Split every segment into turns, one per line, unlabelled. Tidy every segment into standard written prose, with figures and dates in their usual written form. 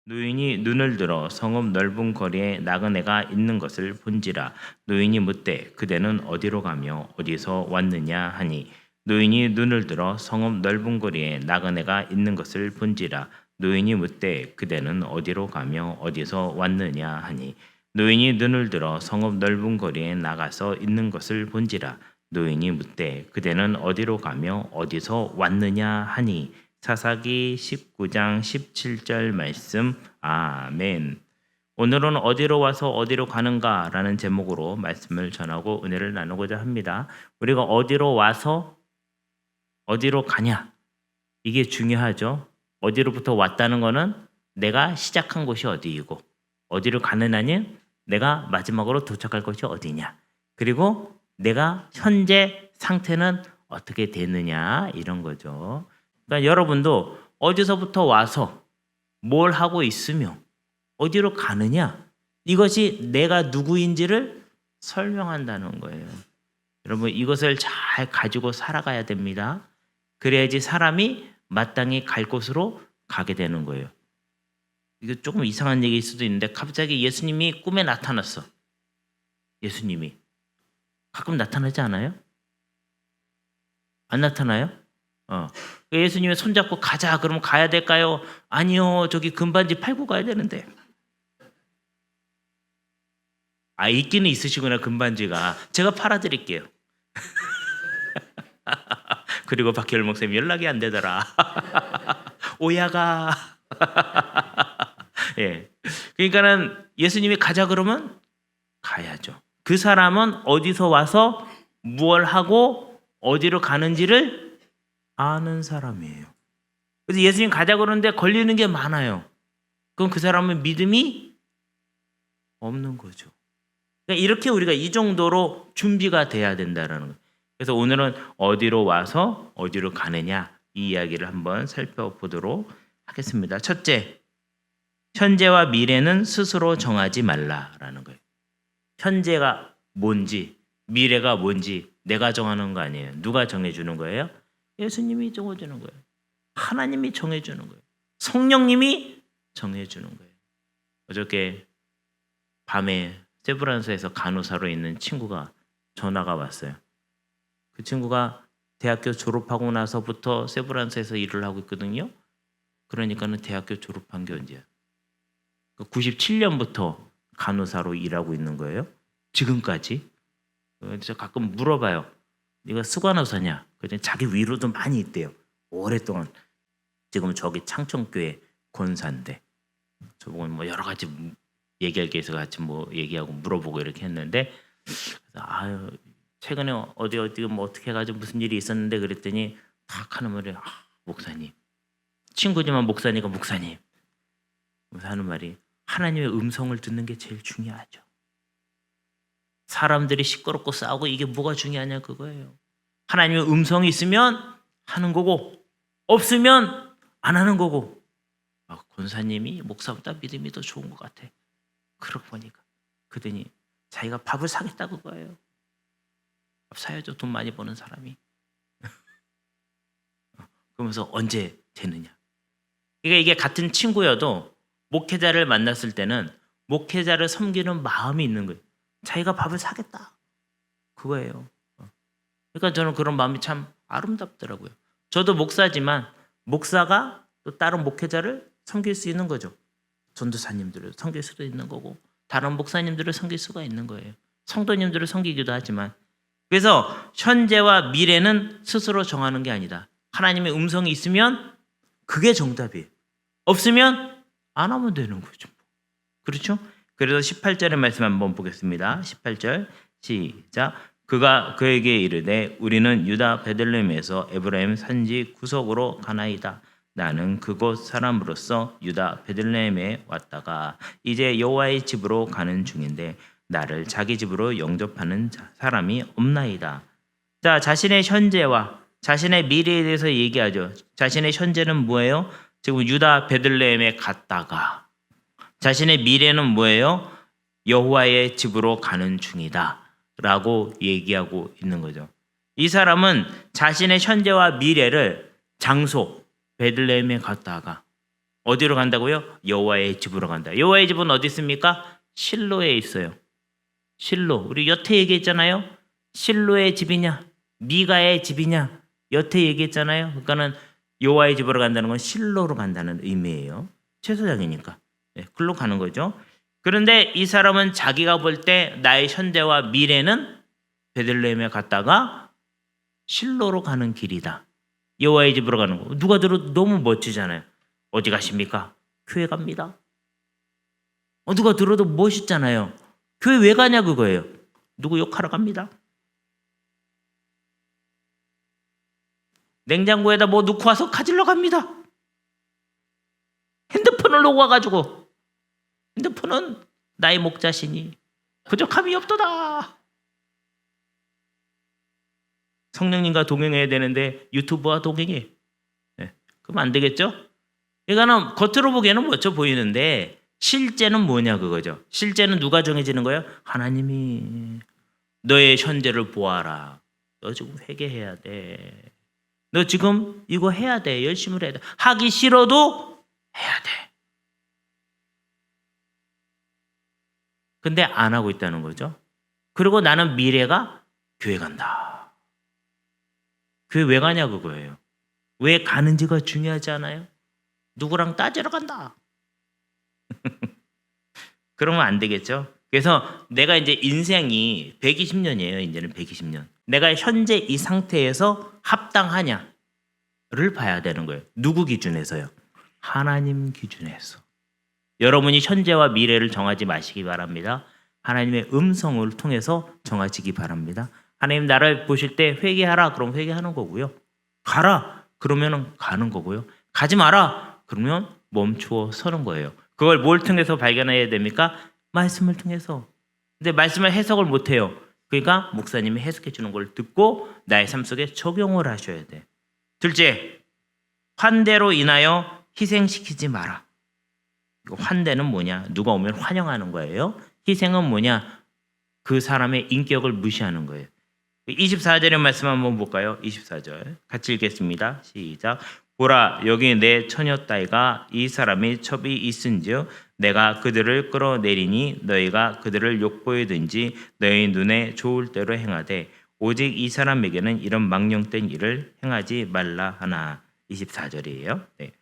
노인이 눈을 들어 성읍 넓은 거리에 나그네가 있는 것을 본지라. 노인이 묻되 그대는 어디로 가며 어디서 왔느냐 하니, 노인이 눈을 들어 성읍 넓은 거리에 나그네가 있는 것을 본지라. 노인이 묻되 그대는 어디로 가며 어디서 왔느냐 하니, 노인이 눈을 들어 성읍 넓은 거리에 나가서 있는 것을 본지라. 노인이 묻되 그대는 어디로 가며 어디서 왔느냐 하니. 사사기 19장 17절 말씀. 아멘. 오늘은 어디로 와서 어디로 가는가라는 제목으로 말씀을 전하고 은혜를 나누고자 합니다. 우리가 어디로 와서 어디로 가냐, 이게 중요하죠. 어디로부터 왔다는 거는 내가 시작한 곳이 어디이고, 어디로 가느냐는 내가 마지막으로 도착할 곳이 어디냐, 그리고 내가 현재 상태는 어떻게 되느냐, 이런 거죠. 그러니까 여러분도 어디서부터 와서 뭘 하고 있으며 어디로 가느냐, 이것이 내가 누구인지를 설명한다는 거예요. 여러분, 이것을 잘 가지고 살아가야 됩니다. 그래야지 사람이 마땅히 갈 곳으로 가게 되는 거예요. 이거 조금 이상한 얘기일 수도 있는데, 갑자기 예수님이 꿈에 나타났어. 예수님이 가끔 나타나지 않아요? 안 나타나요? 예수님이 손잡고 가자 그러면 가야 될까요? 아니요, 저기 금반지 팔고 가야 되는데. 있기는 있으시구나, 금반지가. 제가 팔아드릴게요. 그리고 박혜열 목사님 연락이 안 되더라. 오야가. 예. 그러니까는 예수님이 가자 그러면 가야죠. 그 사람은 어디서 와서 무엇을 하고 어디로 가는지를 아는 사람이에요. 그래서 예수님 가자 그러는데 걸리는 게 많아요. 그럼 그 사람은 믿음이 없는 거죠. 그러니까 이렇게 우리가 이 정도로 준비가 돼야 된다는 거예요. 그래서 오늘은 어디로 와서 어디로 가느냐, 이 이야기를 한번 살펴보도록 하겠습니다. 첫째, 현재와 미래는 스스로 정하지 말라라는 거예요. 현재가 뭔지, 미래가 뭔지 내가 정하는 거 아니에요. 누가 정해주는 거예요? 예수님이 정해주는 거예요. 하나님이 정해주는 거예요. 성령님이 정해주는 거예요. 어저께 밤에 세브란스에서 간호사로 있는 친구가 전화가 왔어요. 그 친구가 대학교 졸업하고 나서부터 세브란스에서 일을 하고 있거든요. 그러니까는 대학교 졸업한 게 언제야? 97년부터 간호사로 일하고 있는 거예요. 지금까지. 그래서 가끔 물어봐요. 네가 수간호사냐? 그랬더니 자기 위로도 많이 있대요. 오랫동안. 지금 저기 창천교회 권사인데. 저보고 뭐 여러 가지 얘기할 게 있어 같이 뭐 얘기하고 물어보고 이렇게 했는데, 그래서 최근에 어디 뭐 어떻게 해가지고 무슨 일이 있었는데 그랬더니 탁 하는 말이, 목사님, 친구지만 목사니까 목사님, 그래서 하는 말이, 하나님의 음성을 듣는 게 제일 중요하죠. 사람들이 시끄럽고 싸우고 이게 뭐가 중요하냐, 그거예요. 하나님의 음성이 있으면 하는 거고 없으면 안 하는 거고. 권사님이 목사보다 믿음이 더 좋은 것 같아. 그러고 보니까 그더니 자기가 밥을 사겠다 그거예요. 밥 사야죠, 돈 많이 버는 사람이. 그러면서 언제 되느냐. 그러니까 이게 같은 친구여도 목회자를 만났을 때는 목회자를 섬기는 마음이 있는 거예요. 자기가 밥을 사겠다 그거예요. 그러니까 저는 그런 마음이 참 아름답더라고요. 저도 목사지만 목사가 또 다른 목회자를 섬길 수 있는 거죠. 전도사님들을 섬길 수도 있는 거고, 다른 목사님들을 섬길 수가 있는 거예요. 성도님들을 섬기기도 하지만. 그래서 현재와 미래는 스스로 정하는 게 아니다. 하나님의 음성이 있으면 그게 정답이에요. 없으면 안 하면 되는 거죠. 그렇죠? 그래서 18절의 말씀 한번 보겠습니다. 18절 시작. 그가 그에게 이르되 우리는 유다 베들레헴에서 에브라임 산지 구석으로 가나이다. 나는 그곳 사람으로서 유다 베들레헴에 왔다가 이제 여호와의 집으로 가는 중인데 나를 자기 집으로 영접하는 사람이 없나이다. 자, 자신의 현재와 자신의 미래에 대해서 얘기하죠. 자신의 현재는 뭐예요? 지금 유다 베들레헴에 갔다가, 자신의 미래는 뭐예요? 여호와의 집으로 가는 중이다 라고 얘기하고 있는 거죠. 이 사람은 자신의 현재와 미래를 장소 베들레헴에 갔다가 어디로 간다고요? 여호와의 집으로 간다. 여호와의 집은 어디 있습니까? 실로에 있어요. 실로. 우리 여태 얘기했잖아요. 실로의 집이냐 미가의 집이냐 여태 얘기했잖아요. 그러니까는 여호와의 집으로 간다는 건 실로로 간다는 의미예요. 제사장이니까. 네, 글로 가는 거죠. 그런데 이 사람은 자기가 볼 때 나의 현재와 미래는 베들레헴에 갔다가 실로로 가는 길이다. 여호와의 집으로 가는 거. 누가 들어도 너무 멋지잖아요. 어디 가십니까? 교회 갑니다. 누가 들어도 멋있잖아요. 교회 왜 가냐 그거예요. 누구 욕하러 갑니다. 냉장고에다 뭐 넣고 와서 가지러 갑니다. 핸드폰을 놓고 와가지고 핸드폰은 나의 목자시니 부족함이 없도다. 성령님과 동행해야 되는데 유튜브와 동행해. 네, 그럼 안 되겠죠? 이거는 겉으로 보기에는 멋져 보이는데 실제는 뭐냐 그거죠. 실제는 누가 정해지는 거예요? 하나님이. 너의 현재를 보아라. 너 지금 회개해야 돼. 너 지금 이거 해야 돼. 열심히 해야 돼. 하기 싫어도 해야 돼. 근데 안 하고 있다는 거죠. 그리고 나는 미래가 교회 간다. 교회 왜 가냐 그거예요. 왜 가는지가 중요하지 않아요? 누구랑 따지러 간다. 그러면 안 되겠죠. 그래서 내가 이제 인생이 120년이에요. 이제는 120년. 내가 현재 이 상태에서 합당하냐를 봐야 되는 거예요. 누구 기준에서요? 하나님 기준에서. 여러분이 현재와 미래를 정하지 마시기 바랍니다. 하나님의 음성을 통해서 정하시기 바랍니다. 하나님 나를 보실 때 회개하라 그럼 회개하는 거고요. 가라 그러면 가는 거고요. 가지 마라 그러면 멈추어 서는 거예요. 그걸 뭘 통해서 발견해야 됩니까? 말씀을 통해서. 근데 말씀을 해석을 못해요. 그러니까 목사님이 해석해 주는 걸 듣고 나의 삶 속에 적용을 하셔야 돼. 둘째, 환대로 인하여 희생시키지 마라. 환대는 뭐냐? 누가 오면 환영하는 거예요. 희생은 뭐냐? 그 사람의 인격을 무시하는 거예요. 24절의 말씀 한번 볼까요? 24절 같이 읽겠습니다. 시작. 보라 여기 내 처녀 딸과 이 사람이 첩이 있은즉 내가 그들을 끌어내리니 너희가 그들을 욕보이든지 너희 눈에 좋을 대로 행하되 오직 이 사람에게는 이런 망령된 일을 행하지 말라 하나. 24절이에요. 네.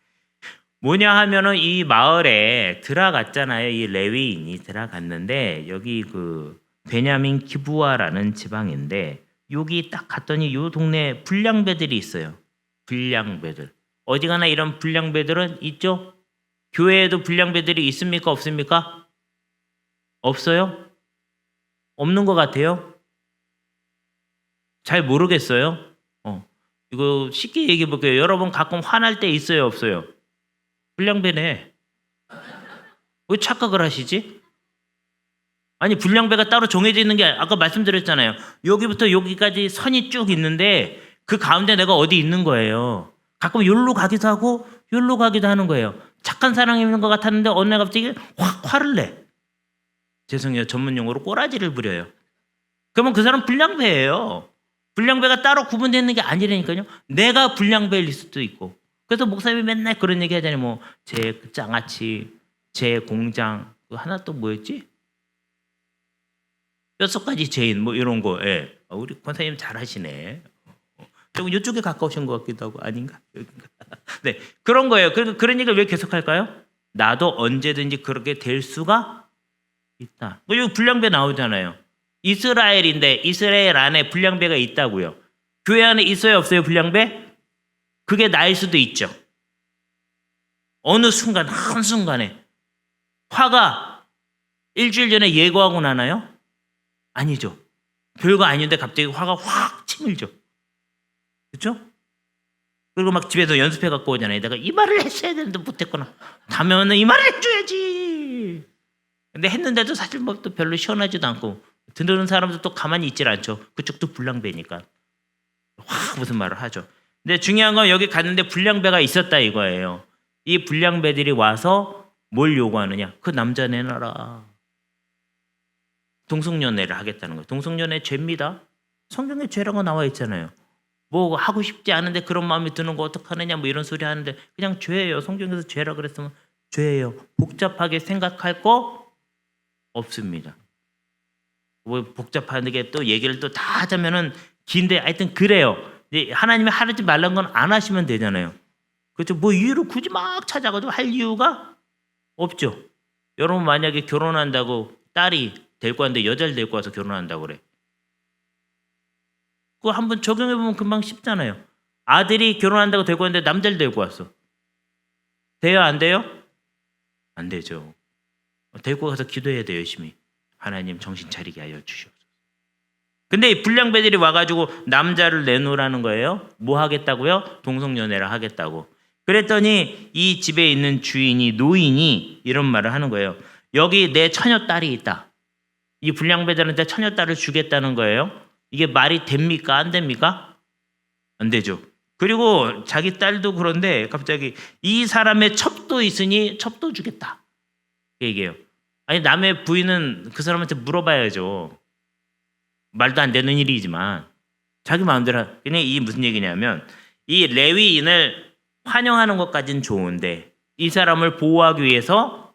뭐냐 하면은 이 마을에 들어갔잖아요. 이 레위인이 들어갔는데 여기 그 베냐민 기브아라는 지방인데 여기 딱 갔더니 요 동네에 불량배들이 있어요. 불량배들. 어디 가나 이런 불량배들은 있죠? 교회에도 불량배들이 있습니까? 없습니까? 없어요? 없는 것 같아요? 잘 모르겠어요? 이거 쉽게 얘기해 볼게요. 여러분 가끔 화날 때 있어요? 없어요? 불량배네. 왜 착각을 하시지? 아니 불량배가 따로 정해져 있는 게 아까 말씀드렸잖아요. 여기부터 여기까지 선이 쭉 있는데 그 가운데 내가 어디 있는 거예요. 가끔 여기로 가기도 하고 여기로 가기도 하는 거예요. 착한 사람이 있는 것 같았는데 어느 날 갑자기 확 화를 내. 죄송해요. 전문 용어로 꼬라지를 부려요. 그러면 그 사람 불량배예요. 불량배가 따로 구분되어 있는 게 아니라니까요. 내가 불량배일 수도 있고. 그래서 목사님이 맨날 그런 얘기 하잖아요. 뭐 제 장아찌, 제 공장, 하나 또 뭐였지? 6가지 죄인 뭐 이런 거. 예. 우리 권사님 잘하시네. 좀 이쪽에 가까우신 것 같기도 하고 아닌가? 네, 그런 거예요. 그런 얘기를 왜 계속할까요? 나도 언제든지 그렇게 될 수가 있다. 여기 불량배 나오잖아요. 이스라엘인데 이스라엘 안에 불량배가 있다고요. 교회 안에 있어요, 없어요, 불량배? 그게 나일 수도 있죠. 어느 순간, 한순간에 화가 일주일 전에 예고하고 나나요? 아니죠. 별거 아닌데 갑자기 화가 확 치밀죠. 그렇죠? 그리고 막 집에서 연습해 갖고 오잖아요. 내가 이 말을 했어야 되는데 못했구나. 다음에는 이 말을 해줘야지. 근데 했는데도 사실 뭐 또 별로 시원하지도 않고 듣는 사람도 또 가만히 있질 않죠. 그쪽도 불량배니까 확 무슨 말을 하죠. 근데 중요한 건 여기 갔는데 불량배가 있었다 이거예요. 이 불량배들이 와서 뭘 요구하느냐? 그 남자 내놔라. 동성연애를 하겠다는 거예요. 동성연애 죄입니다. 성경에 죄라고 나와 있잖아요. 뭐 하고 싶지 않은데 그런 마음이 드는 거 어떡하느냐 뭐 이런 소리 하는데 그냥 죄예요. 성경에서 죄라 그랬으면 죄예요. 복잡하게 생각할 거 없습니다. 뭐 복잡하게 또 얘기를 또 다 하자면은 긴데 하여튼 그래요. 하나님이 하지 말란 건 안 하시면 되잖아요. 그렇죠? 뭐 이유를 굳이 막 찾아가지고 할 이유가 없죠. 여러분 만약에 결혼한다고 딸이 데리고 왔는데 여자를 데리고 와서 결혼한다고 그래. 그거 한번 적용해 보면 금방 쉽잖아요. 아들이 결혼한다고 데리고 왔는데 남자를 데리고 왔어. 돼요? 안 돼요? 안 되죠. 데리고 가서 기도해야 돼요. 열심히. 하나님 정신 차리게 하여 주시옵소서. 근데 이 불량배들이 와가지고 남자를 내놓으라는 거예요. 뭐 하겠다고요? 동성연애를 하겠다고. 그랬더니 이 집에 있는 주인이 노인이 이런 말을 하는 거예요. 여기 내 처녀딸이 있다. 이 불량배들한테 처녀딸을 주겠다는 거예요. 이게 말이 됩니까? 안 됩니까? 안 되죠. 그리고 자기 딸도 그런데 갑자기 이 사람의 첩도 있으니 첩도 주겠다. 얘기해요. 아니 남의 부인은 그 사람한테 물어봐야죠. 말도 안 되는 일이지만 자기 마음대로. 그냥 이 무슨 얘기냐면 이 레위인을 환영하는 것까진 좋은데 이 사람을 보호하기 위해서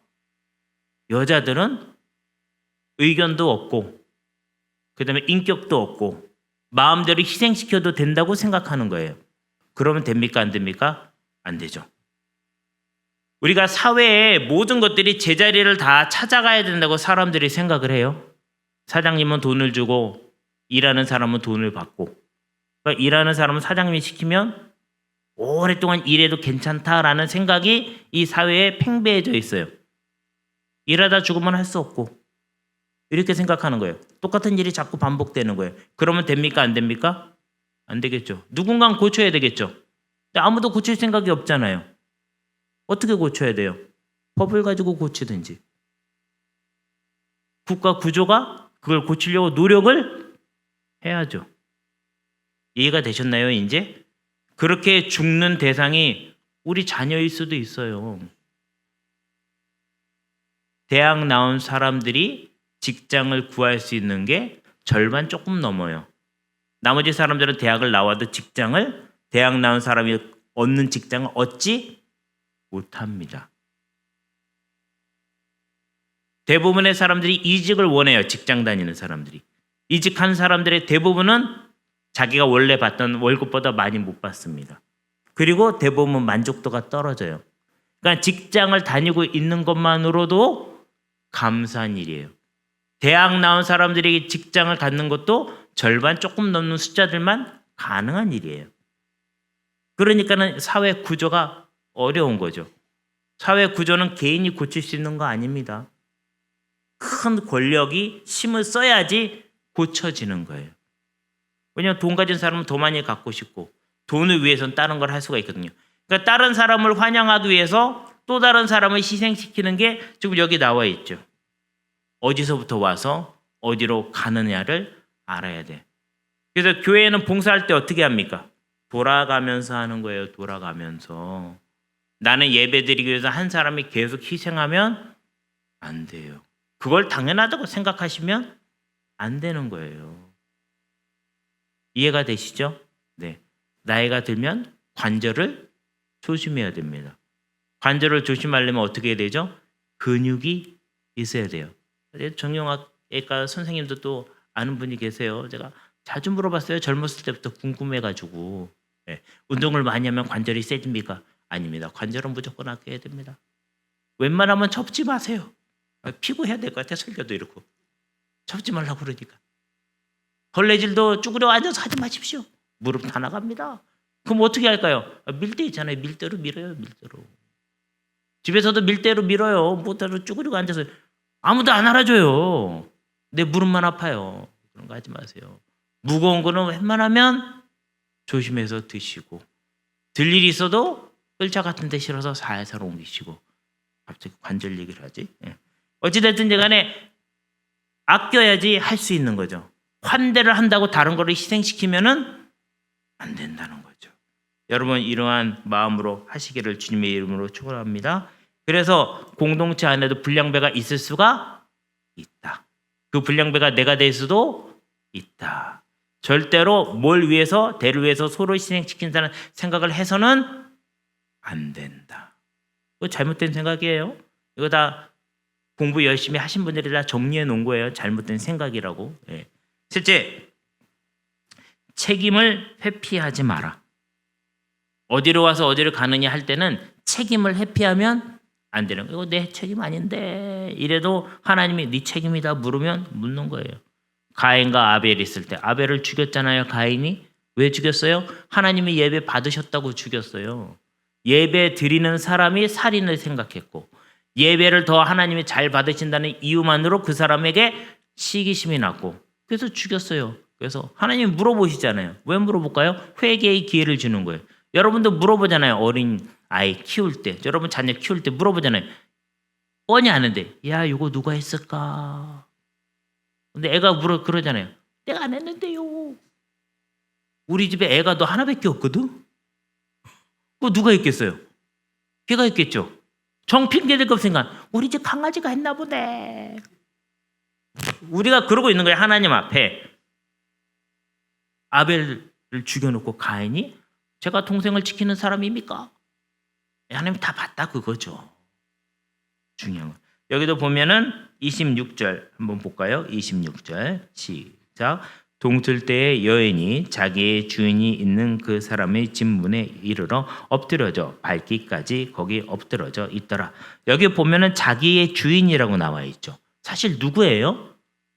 여자들은 의견도 없고 그다음에 인격도 없고 마음대로 희생시켜도 된다고 생각하는 거예요. 그러면 됩니까? 안 됩니까? 안 되죠. 우리가 사회의 모든 것들이 제자리를 다 찾아가야 된다고 사람들이 생각을 해요. 사장님은 돈을 주고 일하는 사람은 돈을 받고 그러니까 일하는 사람은 사장님이 시키면 오랫동안 일해도 괜찮다라는 생각이 이 사회에 팽배해져 있어요. 일하다 죽으면 할 수 없고 이렇게 생각하는 거예요. 똑같은 일이 자꾸 반복되는 거예요. 그러면 됩니까? 안 됩니까? 안 되겠죠. 누군가는 고쳐야 되겠죠. 근데 아무도 고칠 생각이 없잖아요. 어떻게 고쳐야 돼요? 법을 가지고 고치든지. 국가 구조가 그걸 고치려고 노력을 해야죠. 이해가 되셨나요, 이제? 그렇게 죽는 대상이 우리 자녀일 수도 있어요. 대학 나온 사람들이 직장을 구할 수 있는 게 절반 조금 넘어요. 나머지 사람들은 대학을 나와도 대학 나온 사람이 얻는 직장을 얻지 못합니다. 대부분의 사람들이 이직을 원해요. 직장 다니는 사람들이. 이직한 사람들의 대부분은 자기가 원래 받던 월급보다 많이 못 받습니다. 그리고 대부분 만족도가 떨어져요. 그러니까 직장을 다니고 있는 것만으로도 감사한 일이에요. 대학 나온 사람들이 직장을 갖는 것도 절반 조금 넘는 숫자들만 가능한 일이에요. 그러니까는 사회 구조가 어려운 거죠. 사회 구조는 개인이 고칠 수 있는 거 아닙니다. 큰 권력이 힘을 써야지 고쳐지는 거예요. 왜냐하면 돈 가진 사람은 더 많이 갖고 싶고 돈을 위해서는 다른 걸 할 수가 있거든요. 그러니까 다른 사람을 환영하기 위해서 또 다른 사람을 희생시키는 게 지금 여기 나와 있죠. 어디서부터 와서 어디로 가느냐를 알아야 돼. 그래서 교회는 봉사할 때 어떻게 합니까? 돌아가면서 하는 거예요. 돌아가면서. 나는 예배드리기 위해서 한 사람이 계속 희생하면 안 돼요. 그걸 당연하다고 생각하시면 안 되는 거예요. 이해가 되시죠? 네. 나이가 들면 관절을 조심해야 됩니다. 관절을 조심하려면 어떻게 해야 되죠? 근육이 있어야 돼요. 정형외과 선생님도 또 아는 분이 계세요. 제가 자주 물어봤어요. 젊었을 때부터 궁금해가지고. 네. 운동을 많이 하면 관절이 세집니까? 아닙니다. 관절은 무조건 아껴야 됩니다. 웬만하면 접지 마세요. 피고해야 될 것 같아. 설교도 이렇고. 접지 말라고 그러니까. 걸레질도 쭈그려 앉아서 하지 마십시오. 무릎 다 나갑니다. 그럼 어떻게 할까요? 밀대 있잖아요. 밀대로 밀어요. 밀대로. 집에서도 밀대로 밀어요. 못하러 쭈그리고 앉아서. 아무도 안 알아줘요. 내 무릎만 아파요. 그런 거 하지 마세요. 무거운 거는 웬만하면 조심해서 드시고 들 일이 있어도 끌자 같은 데 실어서 살살 옮기시고. 갑자기 관절 얘기를 하지. 어찌됐든 간에 아껴야지 할 수 있는 거죠. 환대를 한다고 다른 거를 희생시키면은 안 된다는 거죠. 여러분 이러한 마음으로 하시기를 주님의 이름으로 축원합니다. 그래서 공동체 안에도 불량배가 있을 수가 있다. 그 불량배가 내가 될 수도 있다. 절대로 뭘 위해서, 대를 위해서 소를 희생시킨다는 생각을 해서는 안 된다. 이거 잘못된 생각이에요. 이거 다 공부 열심히 하신 분들이 다 정리해 놓은 거예요. 잘못된 생각이라고. 예. 셋째, 책임을 회피하지 마라. 어디로 와서 어디로 가느냐 할 때는 책임을 회피하면 안 되는 거예요. 이거 내 책임 아닌데 이래도 하나님이 네 책임이다 물으면 묻는 거예요. 가인과 아벨이 있을 때 아벨을 죽였잖아요. 가인이. 왜 죽였어요? 하나님이 예배 받으셨다고 죽였어요. 예배 드리는 사람이 살인을 생각했고 예배를 더 하나님이 잘 받으신다는 이유만으로 그 사람에게 시기심이 났고 그래서 죽였어요. 그래서 하나님이 물어보시잖아요. 왜 물어볼까요? 회개의 기회를 주는 거예요. 여러분도 물어보잖아요. 어린 아이 키울 때, 여러분 자녀 키울 때 물어보잖아요. 뻔히 아는데 야 이거 누가 했을까? 근데 애가 그러잖아요. 내가 안 했는데요. 우리 집에 애가 너 하나밖에 없거든. 그거 누가 했겠어요? 걔가 했겠죠. 정 핑계댈 것 생각. 우리 집 강아지가 했나 보네. 우리가 그러고 있는 거예요. 하나님 앞에. 아벨을 죽여놓고 가인이 제가 동생을 지키는 사람입니까? 하나님 다 봤다 그거죠. 중요한 거. 여기도 보면은 26절 한번 볼까요? 26절 시작. 동틀 때에 여인이 자기의 주인이 있는 그 사람의 집 문에 이르러 엎드려져 밟기까지 거기 엎드려져 있더라. 여기 보면은 자기의 주인이라고 나와 있죠. 사실 누구예요?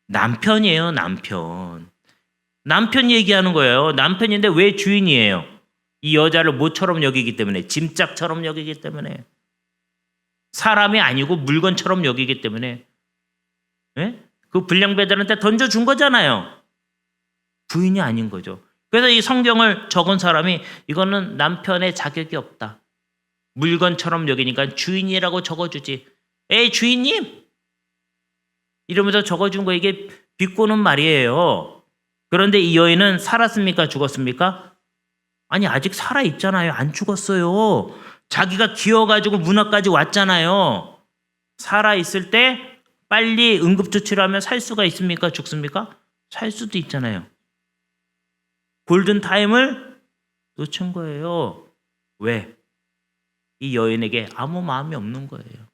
남편이에요. 남편 얘기하는 거예요. 남편인데 왜 주인이에요? 이 여자를 모처럼 여기기 때문에, 짐짝처럼 여기기 때문에, 사람이 아니고 물건처럼 여기기 때문에, 예? 그 불량배들한테 던져준 거잖아요. 부인이 아닌 거죠. 그래서 이 성경을 적은 사람이 이거는 남편의 자격이 없다. 물건처럼 여기니까 주인이라고 적어주지. 에이 주인님! 이러면서 적어준 거 이게 비꼬는 말이에요. 그런데 이 여인은 살았습니까? 죽었습니까? 아니 아직 살아있잖아요. 안 죽었어요. 자기가 기어가지고 문 앞까지 왔잖아요. 살아있을 때 빨리 응급조치를 하면 살 수가 있습니까? 죽습니까? 살 수도 있잖아요. 골든타임을 놓친 거예요. 왜? 이 여인에게 아무 마음이 없는 거예요.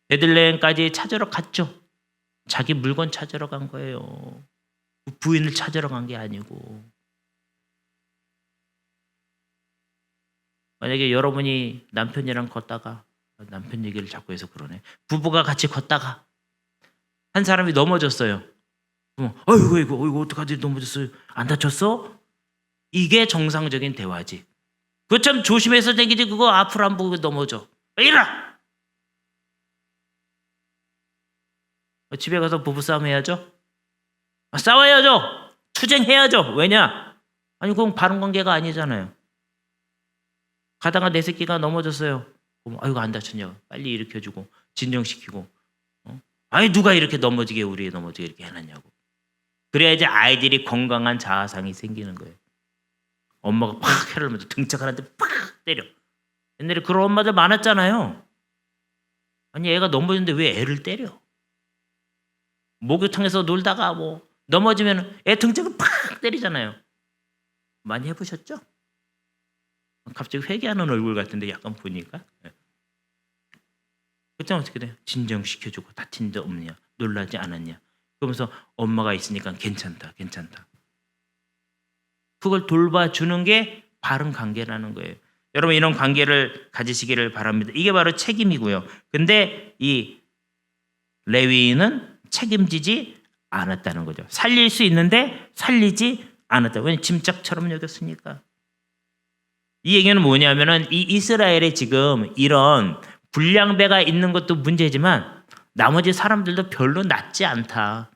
베들레헴까지 찾으러 갔죠. 자기 물건 찾으러 간 거예요. 부인을 찾으러 간 게 아니고. 만약에 여러분이 남편이랑 걷다가 남편 얘기를 자꾸 해서 그러네. 부부가 같이 걷다가 한 사람이 넘어졌어요. 어이구 이거 어떡하지 넘어졌어요. 안 다쳤어? 이게 정상적인 대화지. 그거 참 조심해서 다니지 그거 앞으로 안 보고 넘어져. 이라! 집에 가서 부부싸움 해야죠? 싸워야죠. 투쟁해야죠. 왜냐? 아니 그건 바른 관계가 아니잖아요. 가다가 내 새끼가 넘어졌어요. 아이고 안 다쳤냐? 빨리 일으켜주고 진정시키고. 아니 누가 이렇게 넘어지게 우리 넘어지게 이렇게 해놨냐고. 그래야지 아이들이 건강한 자아상이 생기는 거예요. 엄마가 팍 해를 면서 등짝 하는데 팍 때려. 옛날에 그런 엄마들 많았잖아요. 아니 애가 넘어졌는데 왜 애를 때려? 목욕탕에서 놀다가 뭐 넘어지면 애 등짝을 팍 때리잖아요. 많이 해보셨죠? 갑자기 회개하는 얼굴 같은데 약간 보니까. 그때 어떻게 돼요? 진정시켜주고 다친 데 없냐? 놀라지 않았냐? 그러면서 엄마가 있으니까 괜찮다. 그걸 돌봐주는 게 바른 관계라는 거예요. 여러분 이런 관계를 가지시기를 바랍니다. 이게 바로 책임이고요. 근데 이 레위인은 책임지지 않았다는 거죠. 살릴 수 있는데 살리지 않았다. 왜냐하면 짐짝처럼 여겼으니까. 이 얘기는 뭐냐면은 이 이스라엘에 지금 이런 불량배가 있는 것도 문제지만 나머지 사람들도 별로 낫지 않다.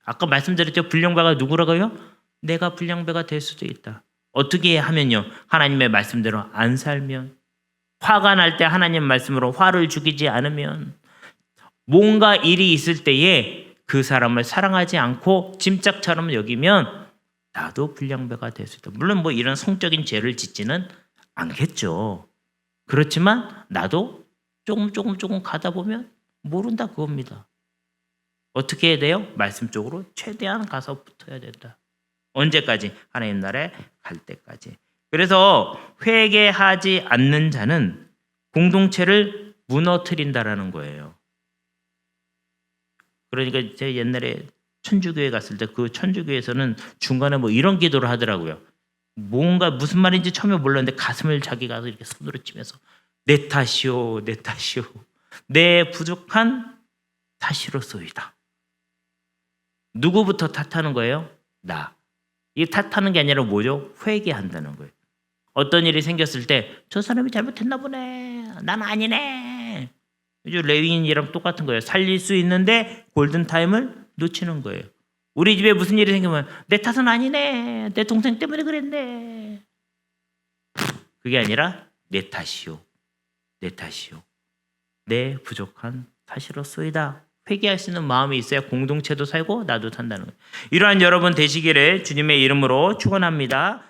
아까 말씀드렸죠. 불량배가 누구라고요? 내가 불량배가 될 수도 있다. 어떻게 하면요? 하나님의 말씀대로 안 살면, 화가 날 때 하나님 말씀으로 화를 죽이지 않으면, 뭔가 일이 있을 때에 그 사람을 사랑하지 않고 짐짝처럼 여기면 나도 불량배가 될 수 있다. 물론 뭐 이런 성적인 죄를 짓지는 않겠죠. 그렇지만 나도 조금 가다 보면 모른다 그겁니다. 어떻게 해야 돼요? 말씀 쪽으로 최대한 가서 붙어야 된다. 언제까지? 하나님 나라에 갈 때까지. 그래서 회개하지 않는 자는 공동체를 무너뜨린다라는 거예요. 그러니까 제가 옛날에 천주교회 갔을 때 그 천주교에서는 중간에 뭐 이런 기도를 하더라고요. 뭔가 무슨 말인지 처음에 몰랐는데 가슴을 자기가 이렇게 손으로 치면서 내 탓이오, 내 탓이오, 내 부족한 탓이로소이다. 누구부터 탓하는 거예요? 나. 이 탓하는 게 아니라 뭐죠? 회개한다는 거예요. 어떤 일이 생겼을 때 저 사람이 잘못했나 보네. 난 아니네. 이제 레위인이랑 똑같은 거예요. 살릴 수 있는데 골든타임을 놓치는 거예요. 우리 집에 무슨 일이 생기면 내 탓은 아니네. 내 동생 때문에 그랬네. 그게 아니라 내 탓이요. 내 탓이요. 내 부족한 탓이로소이다. 회개할 수 있는 마음이 있어야 공동체도 살고 나도 산다는 거예요. 이러한 여러분 되시기를 주님의 이름으로 축원합니다.